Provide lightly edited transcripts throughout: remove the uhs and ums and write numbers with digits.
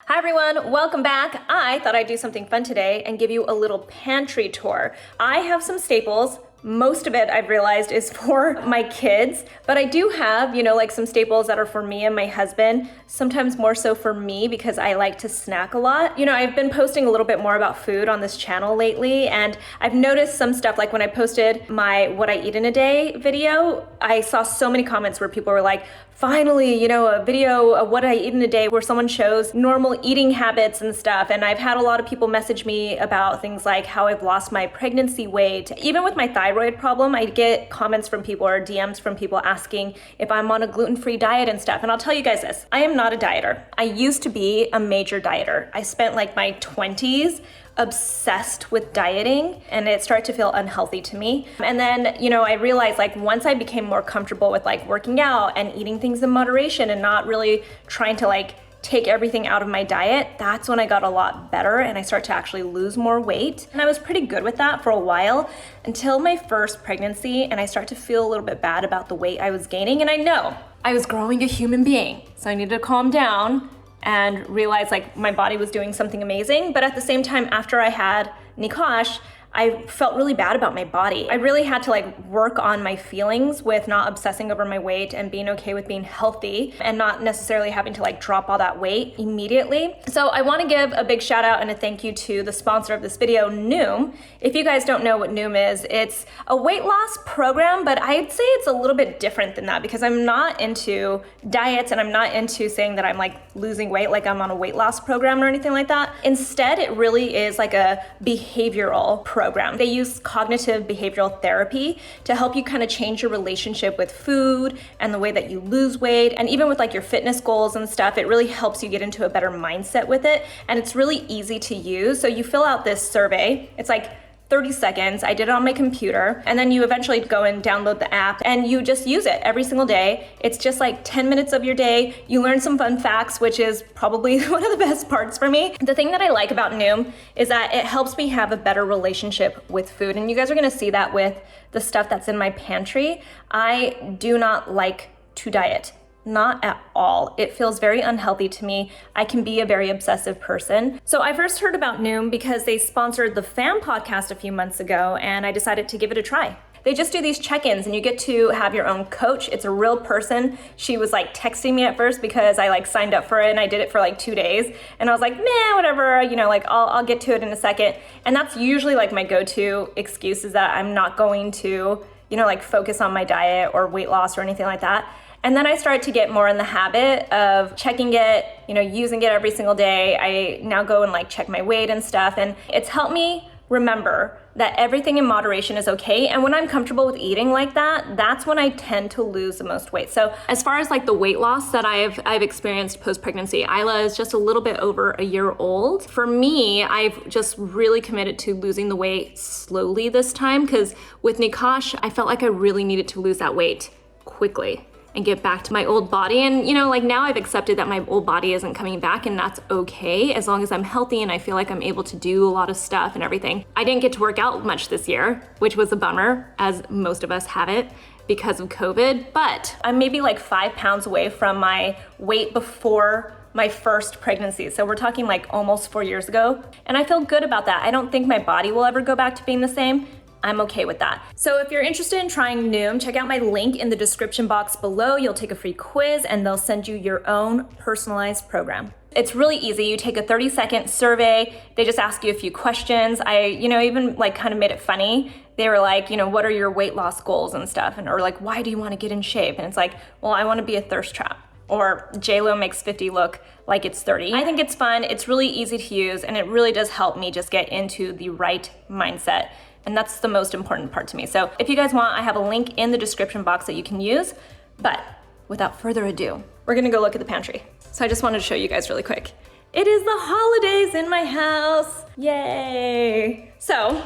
Hi everyone, welcome back. I thought I'd do something fun today and give you a little pantry tour. I have some staples. Most of it I've realized is for my kids, but I do have, like some staples that are for me and my husband, sometimes more so for me because I like to snack a lot. I've been posting a little bit more about food on this channel lately, and I've noticed some stuff like when I posted my what I eat in a day video, I saw so many comments where people were like, finally, a video of what I eat in a day where someone shows normal eating habits and stuff. And I've had a lot of people message me about things like how I've lost my pregnancy weight. Even with my thyroid problem, I get comments from people or DMs from people asking if I'm on a gluten-free diet and stuff. And I'll tell you guys this, I am not a dieter. I used to be a major dieter. I spent like my 20s obsessed with dieting, and it started to feel unhealthy to me. And then, I realized like once I became more comfortable with like working out and eating things in moderation and not really trying to like take everything out of my diet, that's when I got a lot better and I started to actually lose more weight. And I was pretty good with that for a while until my first pregnancy, and I started to feel a little bit bad about the weight I was gaining. And I know I was growing a human being, so I needed to calm down and realize like my body was doing something amazing. But at the same time, after I had Nikosh, I felt really bad about my body. I really had to like work on my feelings with not obsessing over my weight and being okay with being healthy and not necessarily having to like drop all that weight immediately. So I want to give a big shout out and a thank you to the sponsor of this video, Noom. If you guys don't know what Noom is, it's a weight loss program, but I'd say it's a little bit different than that because I'm not into diets and I'm not into saying that I'm like losing weight, like I'm on a weight loss program or anything like that. Instead, it really is like a behavioral program. They use cognitive behavioral therapy to help you kind of change your relationship with food and the way that you lose weight. And even with like your fitness goals and stuff, it really helps you get into a better mindset with it. And it's really easy to use. So you fill out this survey. It's like 30 seconds. I did it on my computer, and then you eventually go and download the app and you just use it every single day. It's just like 10 minutes of your day. You learn some fun facts, which is probably one of the best parts for me. The thing that I like about Noom is that it helps me have a better relationship with food. And you guys are gonna see that with the stuff that's in my pantry. I do not like to diet. Not at all. It feels very unhealthy to me. I can be a very obsessive person. So I first heard about Noom because they sponsored the FAM podcast a few months ago, and I decided to give it a try. They just do these check-ins and you get to have your own coach. It's a real person. She was like texting me at first because I like signed up for it and I did it for like 2 days. And I was like, nah, whatever, like I'll get to it in a second. And that's usually like my go-to excuse is that I'm not going to, like focus on my diet or weight loss or anything like that. And then I started to get more in the habit of checking it, using it every single day. I now go and like check my weight and stuff. And it's helped me remember that everything in moderation is okay. And when I'm comfortable with eating like that, that's when I tend to lose the most weight. So as far as like the weight loss that I've experienced post-pregnancy, Isla is just a little bit over a year old. For me, I've just really committed to losing the weight slowly this time because with Nikosh, I felt like I really needed to lose that weight quickly and get back to my old body. And like now I've accepted that my old body isn't coming back, and that's okay as long as I'm healthy and I feel like I'm able to do a lot of stuff and everything. I didn't get to work out much this year, which was a bummer, as most of us have it because of COVID, but I'm maybe like 5 pounds away from my weight before my first pregnancy. So we're talking like almost 4 years ago. And I feel good about that. I don't think my body will ever go back to being the same. I'm okay with that. So if you're interested in trying Noom, check out my link in the description box below. You'll take a free quiz and they'll send you your own personalized program. It's really easy. You take a 30-second survey. They just ask you a few questions. I, even like kind of made it funny. They were like, what are your weight loss goals and stuff? Or like, why do you want to get in shape? And it's like, well, I want to be a thirst trap. Or J-Lo makes 50 look like it's 30. I think it's fun. It's really easy to use, and it really does help me just get into the right mindset. And that's the most important part to me. So if you guys want, I have a link in the description box that you can use. But without further ado, we're gonna go look at the pantry. So I just wanted to show you guys really quick. It is the holidays in my house. Yay. So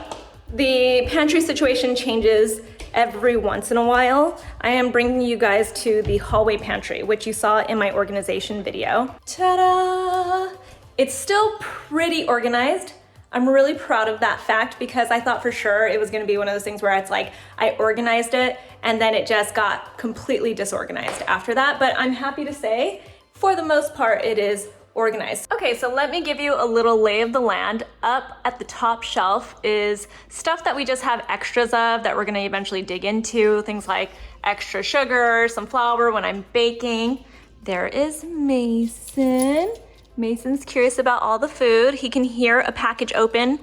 the pantry situation changes every once in a while. I am bringing you guys to the hallway pantry, which you saw in my organization video. Ta-da! It's still pretty organized. I'm really proud of that fact because I thought for sure it was gonna be one of those things where it's like I organized it and then it just got completely disorganized after that. But I'm happy to say, for the most part, it is organized. Okay, so let me give you a little lay of the land. Up at the top shelf is stuff that we just have extras of that we're gonna eventually dig into. Things like extra sugar, some flour when I'm baking. There is Mason. Mason's curious about all the food. He can hear a package open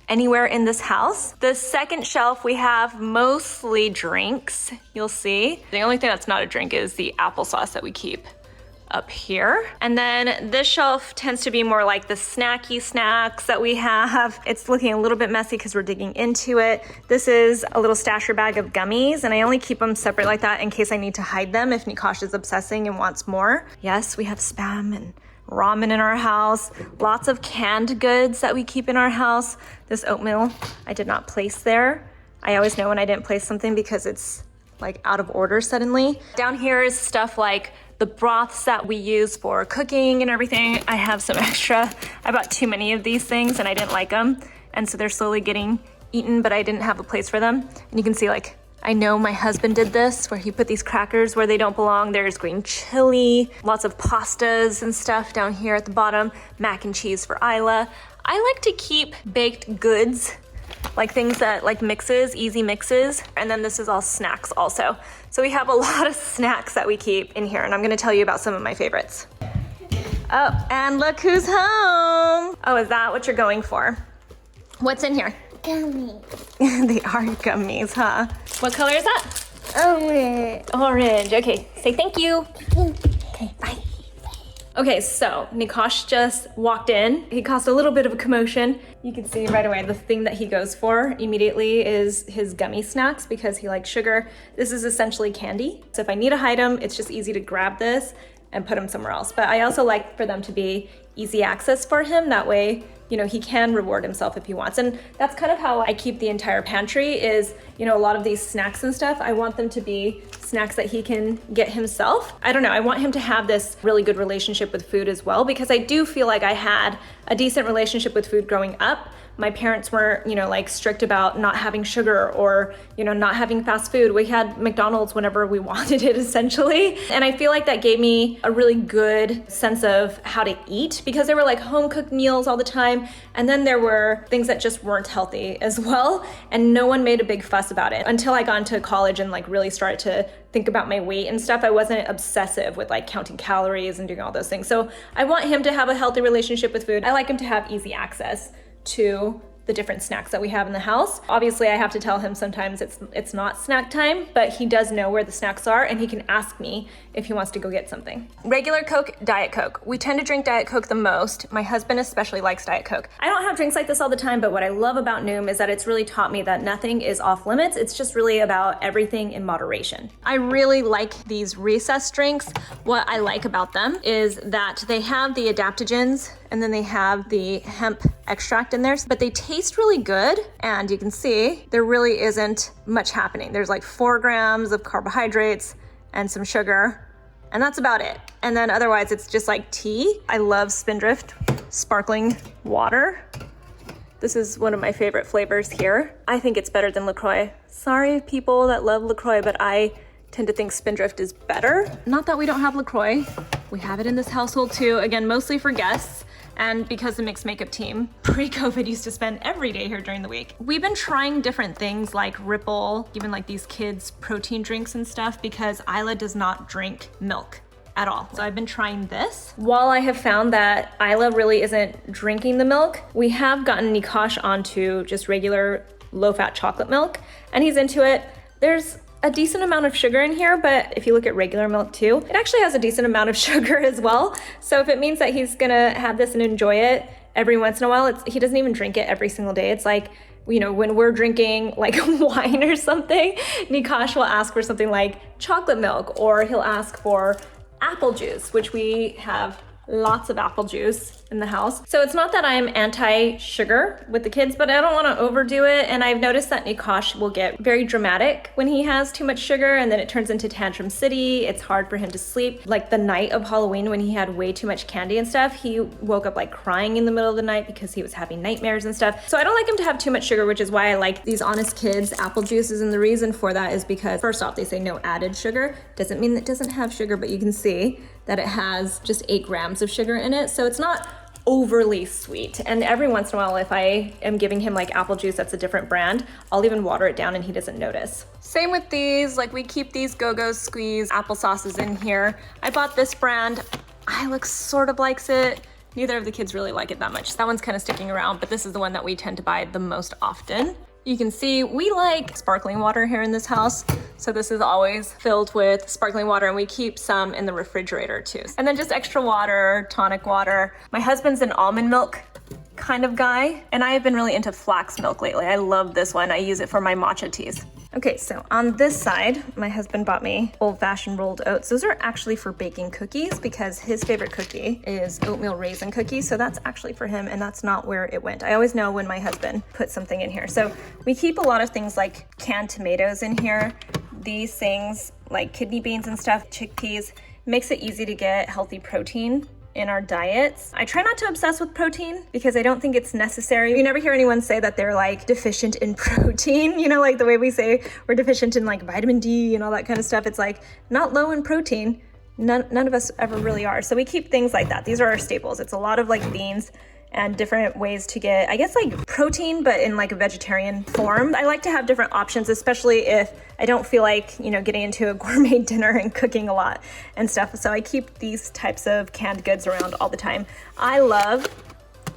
anywhere in this house. The second shelf, we have mostly drinks, you'll see. The only thing that's not a drink is the applesauce that we keep up here. And then this shelf tends to be more like the snacky snacks that we have. It's looking a little bit messy because we're digging into it. This is a little stasher bag of gummies, and I only keep them separate like that in case I need to hide them if Nikosh is obsessing and wants more. Yes, we have Spam and ramen in our house. Lots of canned goods that we keep in our house. This oatmeal I did not place there. I always know when I didn't place something because it's like out of order suddenly. Down here is stuff like the broths that we use for cooking and everything. I have some extra. I bought too many of these things and I didn't like them. And so they're slowly getting eaten, but I didn't have a place for them. And you can see, like, I know my husband did this where he put these crackers where they don't belong. There's green chili, lots of pastas and stuff down here at the bottom, mac and cheese for Isla. I like to keep baked goods, like things that, like mixes, easy mixes. And then this is all snacks also. So we have a lot of snacks that we keep in here, and I'm gonna tell you about some of my favorites. Oh, and look who's home. Oh, is that what you're going for? What's in here? Gummies. They are gummies, huh? What color is that? Orange. Orange. Okay, say thank you. Okay, bye. Okay, so Nikosh just walked in. He caused a little bit of a commotion. You can see right away the thing that he goes for immediately is his gummy snacks because he likes sugar. This is essentially candy. So if I need to hide him, it's just easy to grab this and put them somewhere else. But I also like for them to be easy access for him. That way, you know, he can reward himself if he wants. And that's kind of how I keep the entire pantry is, you know, a lot of these snacks and stuff, I want them to be snacks that he can get himself. I don't know, I want him to have this really good relationship with food as well, because I do feel like I had a decent relationship with food growing up. My parents weren't, you know, like strict about not having sugar or, you know, not having fast food. We had McDonald's whenever we wanted it, essentially. And I feel like that gave me a really good sense of how to eat because there were like home cooked meals all the time. And then there were things that just weren't healthy as well. And no one made a big fuss about it until I got into college and like really started to think about my weight and stuff. I wasn't obsessive with like counting calories and doing all those things. So I want him to have a healthy relationship with food. I like him to have easy access to the different snacks that we have in the house. Obviously, I have to tell him sometimes it's not snack time, but he does know where the snacks are and he can ask me if he wants to go get something. Regular Coke, Diet Coke. We tend to drink Diet Coke the most. My husband especially likes Diet Coke. I don't have drinks like this all the time, but what I love about Noom is that it's really taught me that nothing is off limits. It's just really about everything in moderation. I really like these recess drinks. What I like about them is that they have the adaptogens and then they have the hemp extract in there, but they taste really good. And you can see there really isn't much happening. There's like 4 grams of carbohydrates and some sugar, and that's about it. And then otherwise it's just like tea. I love Spindrift sparkling water. This is one of my favorite flavors here. I think it's better than LaCroix. Sorry people that love LaCroix, but I tend to think Spindrift is better. Not that we don't have LaCroix. We have it in this household too. Again, mostly for guests. And because the mixed makeup team pre-COVID used to spend every day here during the week. We've been trying different things like Ripple, even like these kids protein drinks and stuff because Isla does not drink milk at all. So I've been trying this. While I have found that Isla really isn't drinking the milk, we have gotten Nikosh onto just regular low-fat chocolate milk and he's into it. There's a decent amount of sugar in here, but if you look at regular milk too, it actually has a decent amount of sugar as well. So if it means that he's gonna have this and enjoy it every once in a while, he doesn't even drink it every single day. It's like, you know, when we're drinking like wine or something, Nikosh will ask for something like chocolate milk, or he'll ask for apple juice, which we have lots of apple juice in the house. So it's not that I'm anti-sugar with the kids, but I don't want to overdo it. And I've noticed that Nikosh will get very dramatic when he has too much sugar, and then it turns into tantrum city. It's hard for him to sleep. Like the night of Halloween when he had way too much candy and stuff, he woke up like crying in the middle of the night because he was having nightmares and stuff. So I don't like him to have too much sugar, which is why I like these Honest Kids apple juices. And the reason for that is because first off, they say no added sugar. Doesn't mean it doesn't have sugar, but you can see that it has just 8 grams of sugar in it. So it's not overly sweet. And every once in a while, if I am giving him like apple juice that's a different brand, I'll even water it down and he doesn't notice. Same with these, like we keep these GoGo Squeeze applesauces in here. I bought this brand. Alex sort of likes it. Neither of the kids really like it that much. That one's kind of sticking around, but this is the one that we tend to buy the most often. You can see we like sparkling water here in this house. So this is always filled with sparkling water, and we keep some in the refrigerator too. And then just extra water, tonic water. My husband's an almond milk kind of guy, and I have been really into flax milk lately. I love this one. I use it for my matcha teas. Okay, so on this side, my husband bought me old-fashioned rolled oats. Those are actually for baking cookies because his favorite cookie is oatmeal raisin cookies. So that's actually for him, and that's not where it went. I always know when my husband puts something in here. So we keep a lot of things like canned tomatoes in here. These things like kidney beans and stuff, chickpeas, makes it easy to get healthy protein in our diets. I try not to obsess with protein because I don't think it's necessary. You never hear anyone say that they're like deficient in protein, you know, like the way we say we're deficient in like vitamin D and all that kind of stuff. It's like not low in protein. None of us ever really are. So we keep things like that. These are our staples. It's a lot of like beans and different ways to get, I guess, like protein, but in like a vegetarian form. I like to have different options, especially if I don't feel like, you know, getting into a gourmet dinner and cooking a lot and stuff. So I keep these types of canned goods around all the time. I love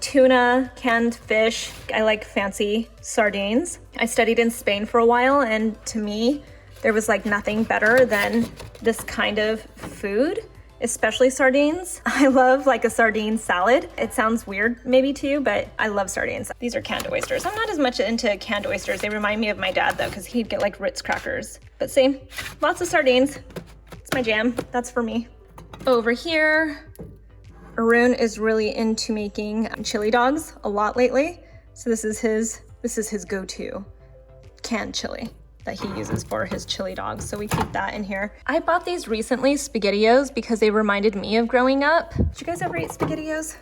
tuna, canned fish. I like fancy sardines. I studied in Spain for a while, and to me, there was like nothing better than this kind of food, especially sardines. I love like a sardine salad. It sounds weird maybe to you, but I love sardines. These are canned oysters. I'm not as much into canned oysters. They remind me of my dad though, because he'd get like Ritz crackers. But same, lots of sardines. It's my jam. That's for me. Over here, Arun is really into making chili dogs a lot lately. So this is his go-to canned chili that he uses for his chili dogs. So we keep that in here. I bought these recently, SpaghettiOs, because they reminded me of growing up. Did you guys ever eat SpaghettiOs?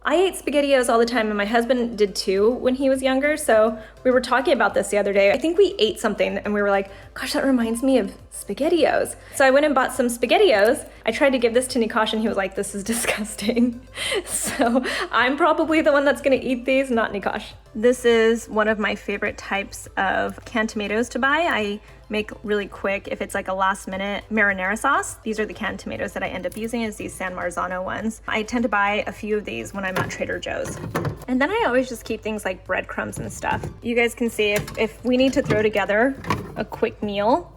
I ate SpaghettiOs all the time, and my husband did too when he was younger. So we were talking about this the other day. I think we ate something and we were like, gosh, that reminds me of SpaghettiOs. So I went and bought some SpaghettiOs. I tried to give this to Nikosh and he was like, this is disgusting. So I'm probably the one that's gonna eat these, not Nikosh. This is one of my favorite types of canned tomatoes to buy. I make really quick if it's like a last minute marinara sauce. These are the canned tomatoes that I end up using, is these San Marzano ones. I tend to buy a few of these when I'm at Trader Joe's. And then I always just keep things like breadcrumbs and stuff. You guys can see if we need to throw together a quick meal,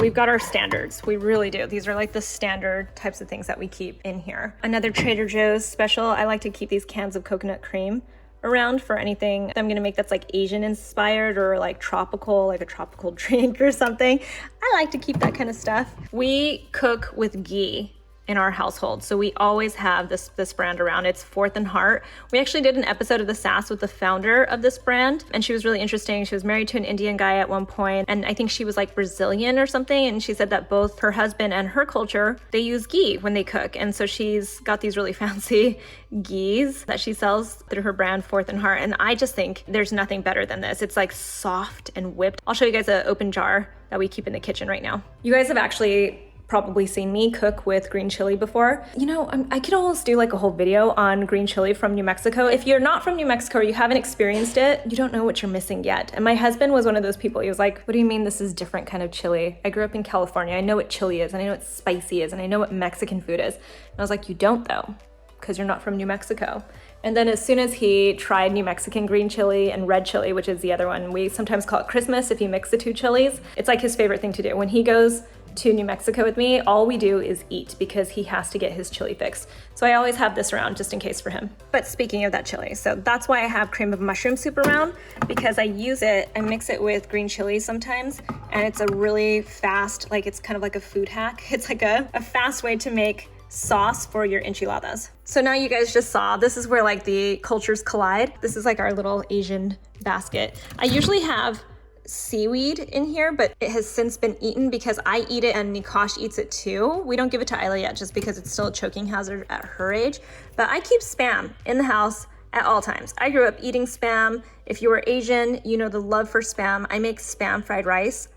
we've got our standards. We really do. These are like the standard types of things that we keep in here. Another Trader Joe's special, I like to keep these cans of coconut cream around for anything I'm gonna make that's like Asian inspired or like tropical, like a tropical drink or something. I like to keep that kind of stuff. We cook with Ghee in our household, so we always have this brand around. It's Fourth and Heart. We actually did an episode of The Sass with the founder of this brand, and she was really interesting. She was married to an Indian guy at one point, and I think she was like Brazilian or something, and she said that both her husband and her culture, they use ghee when they cook, and so she's got these really fancy ghees that she sells through her brand Fourth and Heart, and I just think there's nothing better than this. It's like soft and whipped. I'll show you guys an open jar that we keep in the kitchen right now. You guys have actually probably seen me cook with green chili before. You know, I could almost do like a whole video on green chili from New Mexico. If you're not from New Mexico or you haven't experienced it, you don't know what you're missing yet. And my husband was one of those people. He was like, what do you mean this is different kind of chili? I grew up in California. I know what chili is, and I know what spicy is, and I know what Mexican food is. And I was like, you don't though, because you're not from New Mexico. And then as soon as he tried New Mexican green chili and red chili, which is the other one, we sometimes call it Christmas if you mix the two chilies. It's like his favorite thing to do. When he goes to New Mexico with me, all we do is eat because he has to get his chili fix. So I always have this around just in case for him. But speaking of that chili, so that's why I have cream of mushroom soup around, because I use it, I mix it with green chili sometimes, and it's a really fast, like it's kind of like a food hack. It's like a fast way to make sauce for your enchiladas. So now you guys just saw, this is where like the cultures collide. This is like our little Asian basket. I usually have seaweed in here, but it has since been eaten because I eat it and Nikosh eats it too. We don't give it to Isla yet just because it's still a choking hazard at her age, but I keep Spam in the house at all times. I grew up eating Spam. If you are Asian, you know the love for Spam. I make Spam fried rice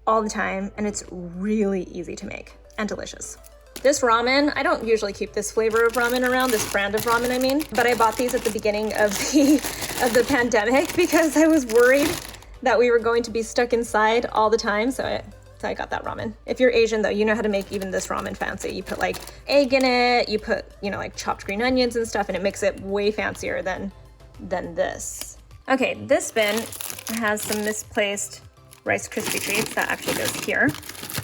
all the time, and it's really easy to make and delicious. This ramen, I don't usually keep this flavor of ramen around, this brand of ramen I mean, but I bought these at the beginning of the pandemic because I was worried that we were going to be stuck inside all the time, so I got that ramen. If you're Asian though, you know how to make even this ramen fancy. You put like egg in it, you put, you know, like chopped green onions and stuff, and it makes it way fancier than this. Okay, this bin has some misplaced Rice Krispie treats that actually goes here.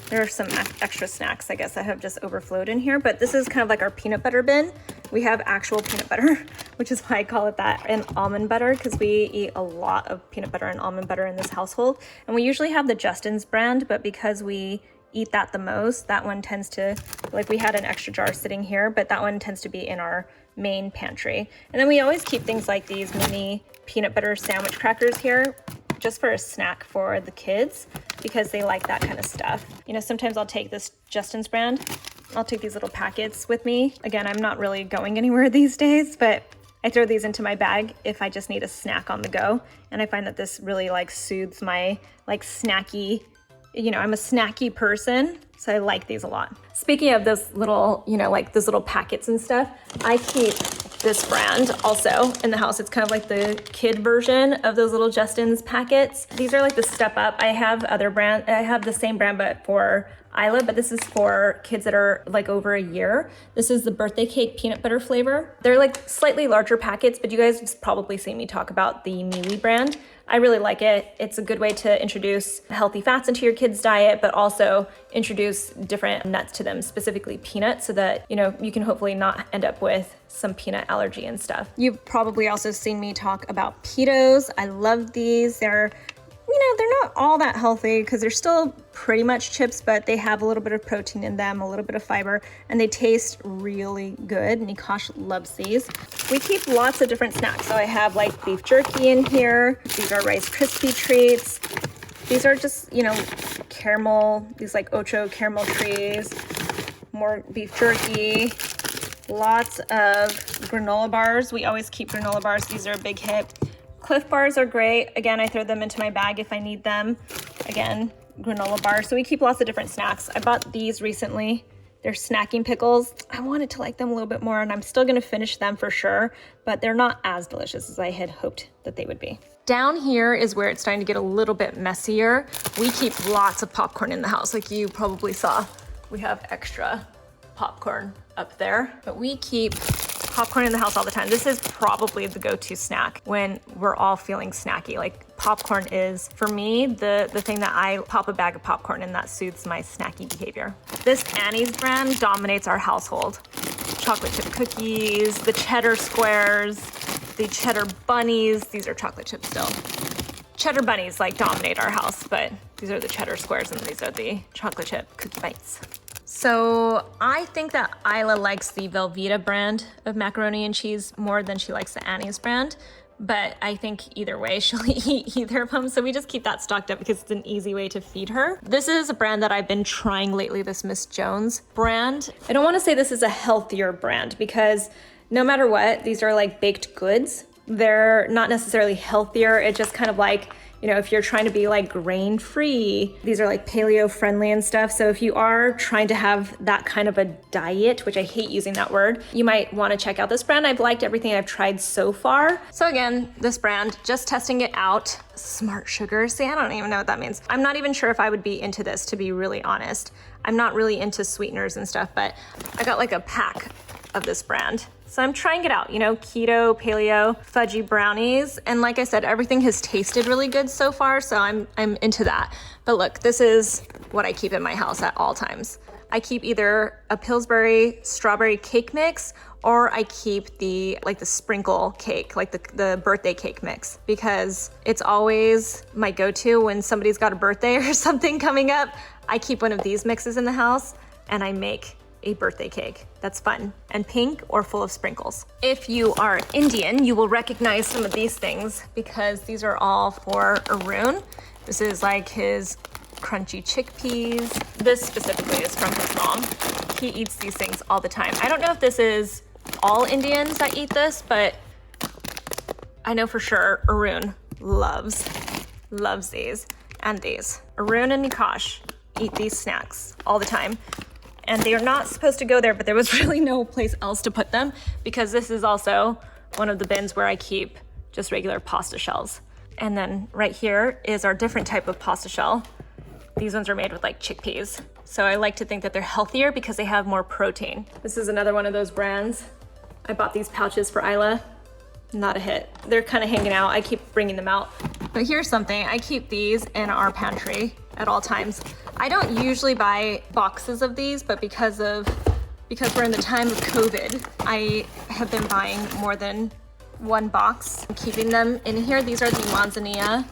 There are some extra snacks, I guess, that have just overflowed in here, but this is kind of like our peanut butter bin. We have actual peanut butter, which is why I call it that, and almond butter, because we eat a lot of peanut butter and almond butter in this household. And we usually have the Justin's brand, but because we eat that the most, that one tends to, like we had an extra jar sitting here, but that one tends to be in our main pantry. And then we always keep things like these mini peanut butter sandwich crackers here, just for a snack for the kids because they like that kind of stuff. You know, sometimes I'll take this Justin's brand. I'll take these little packets with me. Again, I'm not really going anywhere these days, but I throw these into my bag if I just need a snack on the go. And I find that this really like soothes my like snacky, you know, I'm a snacky person, so I like these a lot. Speaking of those little, you know, like those little packets and stuff, I keep this brand also in the house. It's kind of like the kid version of those little Justin's packets. These are like the Step Up. I have the same brand but for Isla, but this is for kids that are like over a year. This is the birthday cake peanut butter flavor. They're like slightly larger packets, but you guys have probably seen me talk about the MeWe brand. I really like it. It's a good way to introduce healthy fats into your kids' diet, but also introduce different nuts to them, specifically peanuts, so that, you know, you can hopefully not end up with some peanut allergy and stuff. You've probably also seen me talk about Peatos. I love these. They're, you know, they're not all that healthy because they're still pretty much chips, but they have a little bit of protein in them, a little bit of fiber, and they taste really good. Nikosh loves these. We keep lots of different snacks. So I have like beef jerky in here. These are Rice Krispie treats. These are just, you know, caramel, these like Ocho caramel trees, more beef jerky, lots of granola bars. We always keep granola bars. These are a big hit. Cliff bars are great. Again, I throw them into my bag if I need them. Again, granola bars. So we keep lots of different snacks. I bought these recently. They're snacking pickles. I wanted to like them a little bit more, and I'm still gonna finish them for sure, but they're not as delicious as I had hoped that they would be. Down here is where it's starting to get a little bit messier. We keep lots of popcorn in the house. Like you probably saw, we have extra popcorn up there, but we keep popcorn in the house all the time. This is probably the go-to snack when we're all feeling snacky. Like popcorn is, for me, the thing that I pop a bag of popcorn and that soothes my snacky behavior. This Annie's brand dominates our household. Chocolate chip cookies, the cheddar squares, the cheddar bunnies. These are chocolate chips still. Cheddar bunnies like dominate our house, but these are the cheddar squares and these are the chocolate chip cookie bites. So I think that Isla likes the Velveeta brand of macaroni and cheese more than she likes the Annie's brand, but I think either way she'll eat either of them. So we just keep that stocked up because it's an easy way to feed her. This is a brand that I've been trying lately, this Miss Jones brand. I don't want to say this is a healthier brand because no matter what, these are like baked goods. They're not necessarily healthier. It's just kind of like, you know, if you're trying to be like grain free, these are like paleo friendly and stuff. So if you are trying to have that kind of a diet, which I hate using that word, you might want to check out this brand. I've liked everything I've tried so far. So again, this brand, just testing it out. Smart sugar. See, I don't even know what that means. I'm not even sure if I would be into this, to be really honest. I'm not really into sweeteners and stuff, but I got like a pack of this brand. So I'm trying it out, you know, keto, paleo, fudgy brownies. And like I said, everything has tasted really good so far, so I'm into that. But look, this is what I keep in my house at all times. I keep either a Pillsbury strawberry cake mix or I keep the sprinkle cake, like the birthday cake mix, because it's always my go-to when somebody's got a birthday or something coming up. I keep one of these mixes in the house and I make a birthday cake that's fun and pink or full of sprinkles. If you are Indian, you will recognize some of these things because these are all for Arun. This is like his crunchy chickpeas. This specifically is from his mom. He eats these things all the time. I don't know if this is all Indians that eat this, but I know for sure Arun loves these and these. Arun and Nikosh eat these snacks all the time. and they are not supposed to go there, but there was really no place else to put them because this is also one of the bins where I keep just regular pasta shells. And then right here is our different type of pasta shell. These ones are made with like chickpeas. So I like to think that they're healthier because they have more protein. This is another one of those brands. I bought these pouches for Isla. Not a hit. They're kind of hanging out. I keep bringing them out. But here's something. I keep these in our pantry at all times. I don't usually buy boxes of these, but because we're in the time of COVID, I have been buying more than one box. I'm keeping them in here. These are the manzanilla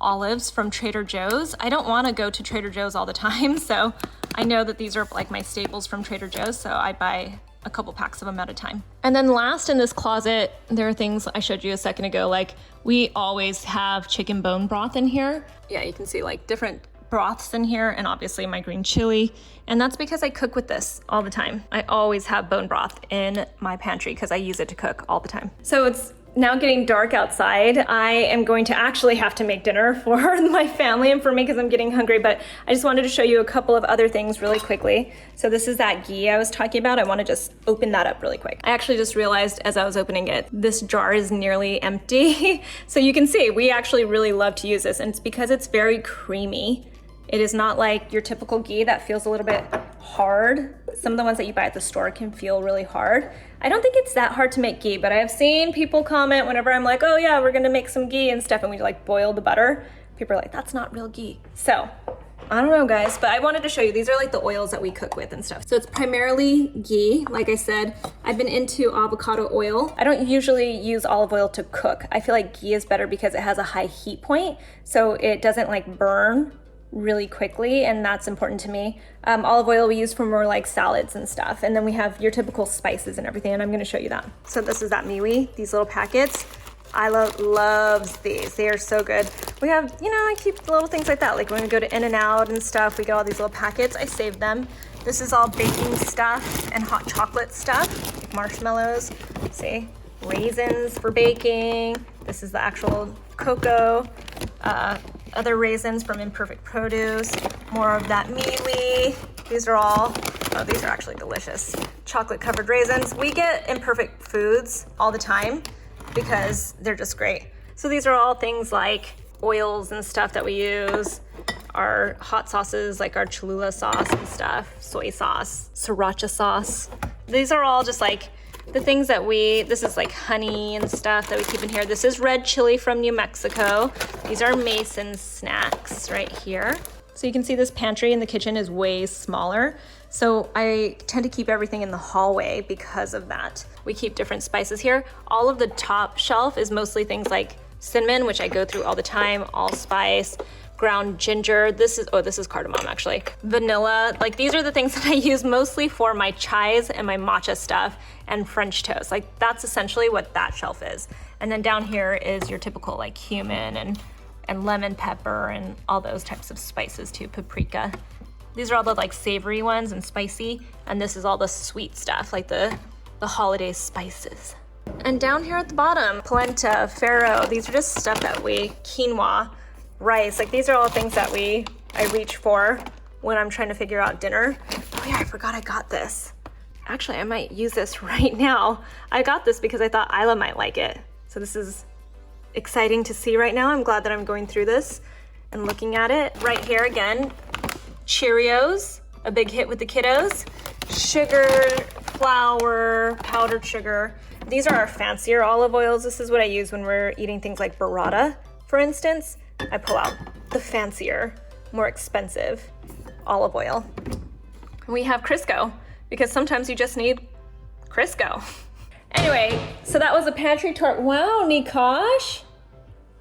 olives from Trader Joe's. I don't want to go to Trader Joe's all the time, so I know that these are like my staples from Trader Joe's, so I buy a couple packs of them at a time. And then last in this closet, there are things I showed you a second ago, like we always have chicken bone broth in here. Yeah, you can see like different broths in here, and obviously my green chili. And that's because I cook with this all the time. I always have bone broth in my pantry because I use it to cook all the time. So it's now getting dark outside. I am going to actually have to make dinner for my family and for me because I'm getting hungry, but I just wanted to show you a couple of other things really quickly. So this is that ghee I was talking about. I want to just open that up really quick. I actually just realized as I was opening it, this jar is nearly empty. So you can see we actually really love to use this, and it's because it's very creamy. It is not like your typical ghee that feels a little bit hard. Some of the ones that you buy at the store can feel really hard. I don't think it's that hard to make ghee, but I have seen people comment whenever I'm like, oh yeah, we're gonna make some ghee and stuff, and we like boil the butter. People are like, that's not real ghee. So, I don't know guys, but I wanted to show you, these are like the oils that we cook with and stuff. So it's primarily ghee. Like I said, I've been into avocado oil. I don't usually use olive oil to cook. I feel like ghee is better because it has a high heat point, so it doesn't like burn really quickly, and that's important to me. Olive oil we use for more like salads and stuff, and then we have your typical spices and everything, and I'm going to show you that. So this is that MeWe, these little packets. Isla loves these. They are so good. We have, you know, I keep little things like that, like when we go to In-N-Out and stuff, we get all these little packets. I save them. This is all baking stuff and hot chocolate stuff, like marshmallows. See, raisins for baking. This is the actual cocoa. Other raisins from Imperfect Produce, more of that MeWe. These are all, oh, these are actually delicious. Chocolate covered raisins. We get Imperfect Foods all the time because they're just great. So these are all things like oils and stuff that we use, our hot sauces like our Cholula sauce and stuff, soy sauce, sriracha sauce. These are all just like the things that this is like honey and stuff that we keep in here. This is red chili from New Mexico. These are Mason snacks right here. So you can see this pantry in the kitchen is way smaller. So I tend to keep everything in the hallway because of that. We keep different spices here. All of the top shelf is mostly things like cinnamon, which I go through all the time, allspice, ground ginger. This is cardamom actually. Vanilla, like these are the things that I use mostly for my chais and my matcha stuff and French toast. Like that's essentially what that shelf is. And then down here is your typical like cumin and lemon pepper and all those types of spices too, paprika. These are all the like savory ones and spicy, and this is all the sweet stuff, like the holiday spices. And down here at the bottom, polenta, farro, these are just stuff that quinoa, rice, like these are all things that I reach for when I'm trying to figure out dinner. Oh yeah, I forgot I got this. Actually, I might use this right now. I got this because I thought Isla might like it. So this is exciting to see right now. I'm glad that I'm going through this and looking at it. Right here again, Cheerios, a big hit with the kiddos. Sugar, flour, powdered sugar. These are our fancier olive oils. This is what I use when we're eating things like burrata, for instance. I pull out the fancier, more expensive olive oil. We have Crisco, because sometimes you just need Crisco. Anyway, so that was a pantry tour. Wow, Nikosh.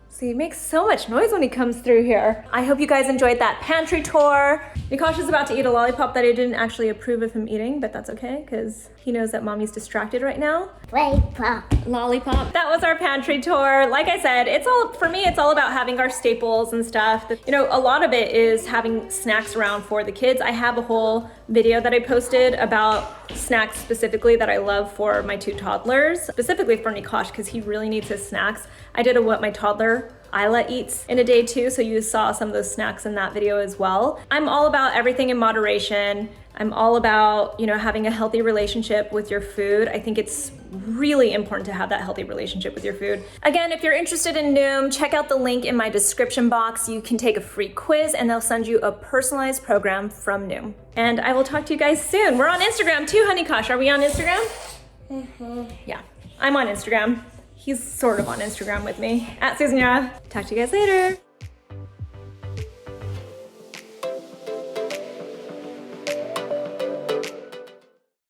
See, he makes so much noise when he comes through here. I hope you guys enjoyed that pantry tour. Nikosh is about to eat a lollipop that I didn't actually approve of him eating, but that's okay, because he knows that mommy's distracted right now. Lollipop. That was our pantry tour. Like I said, for me, it's all about having our staples and stuff. You know, a lot of it is having snacks around for the kids. I have a whole video that I posted about snacks specifically that I love for my 2 toddlers, specifically for Nikosh because he really needs his snacks. I did a what my toddler Isla eats in a day too, so you saw some of those snacks in that video as well. I'm all about everything in moderation. I'm all about, having a healthy relationship with your food. I think it's really important to have that healthy relationship with your food. Again, if you're interested in Noom, check out the link in my description box. You can take a free quiz and they'll send you a personalized program from Noom. And I will talk to you guys soon. We're on Instagram too, Honey Kosh. Are we on Instagram? Yeah, I'm on Instagram. He's sort of on Instagram with me, @Susan Yara. Talk to you guys later.